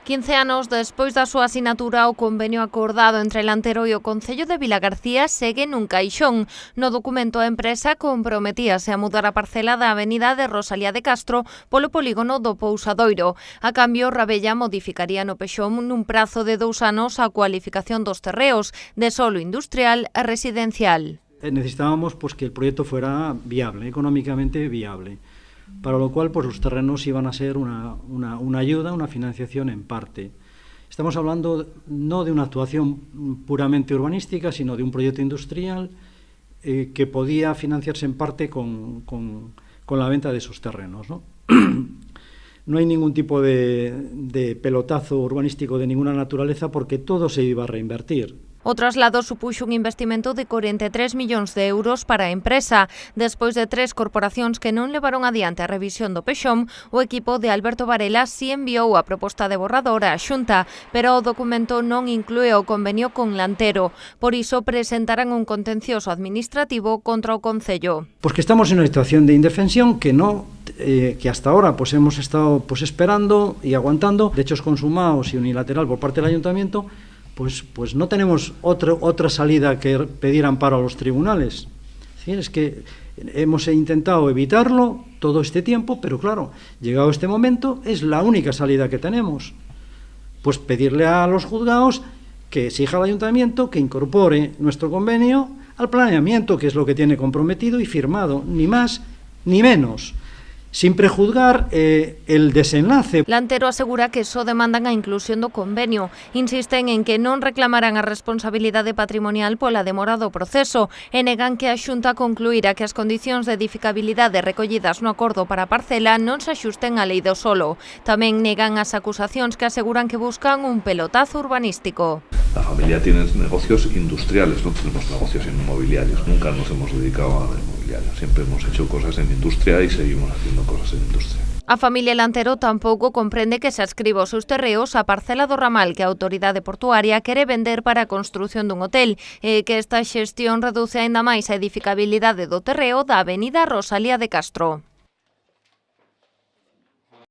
15 anos despois da súa asinatura, o convenio acordado entre Lantero e o Concello de Vilagarcía segue nun caixón. No documento, a empresa comprometíase a mudar a parcela da avenida de Rosalía de Castro polo polígono do Pousadoiro. A cambio, Rabella modificaría no Pexón nun prazo de 2 anos a cualificación dos terreos de solo industrial e residencial. Necesitábamos que el proyecto fuera viable, económicamente viable, para lo cual los terrenos iban a ser una ayuda, una financiación en parte. Estamos hablando no de una actuación puramente urbanística, sino de un proyecto industrial que podía financiarse en parte con la venta de esos terrenos, ¿no? No hay ningún tipo de pelotazo urbanístico de ninguna naturaleza porque todo se iba a reinvertir. O traslado supuxo un investimento de 43 millóns de euros para a empresa. Despois de 3 corporacións que non levaron adiante a revisión do Pexón, o equipo de Alberto Varela si enviou a proposta de borrador á Xunta, pero o documento non inclúe o convenio con Lantero. Por iso presentarán un contencioso administrativo contra o Concello. Pues que estamos en unha situación de indefensión que hasta ahora hemos estado esperando y aguantando, de hechos consumados y unilateral por parte del Ayuntamiento. Pues no tenemos otra salida que pedir amparo a los tribunales. ¿Sí? Es que hemos intentado evitarlo todo este tiempo, pero claro, llegado este momento es la única salida que tenemos. Pues pedirle a los juzgados que exija al Ayuntamiento que incorpore nuestro convenio al planeamiento, que es lo que tiene comprometido y firmado, ni más ni menos, sin prejuzgar el desenlace. Lantero asegura que só demandan a inclusión do convenio. Insisten en que non reclamarán a responsabilidade patrimonial pola demora do proceso e negan que a Xunta concluirá que as condicións de edificabilidade recollidas no acordo para a parcela non se axusten á lei do solo. Tamén negan as acusacións que aseguran que buscan un pelotazo urbanístico. La familia tiene negocios industriales, no tenemos negocios inmobiliarios. Nunca nos hemos dedicado a inmobiliario. Siempre hemos hecho cosas en industria y seguimos haciendo cosas en industria. A familia Lantero tampouco comprende que se adscriba os seus terreos a parcela do ramal que a autoridade portuaria quere vender para a construción dun hotel e que esta xestión reduce aínda máis a edificabilidade do terreo da avenida Rosalía de Castro.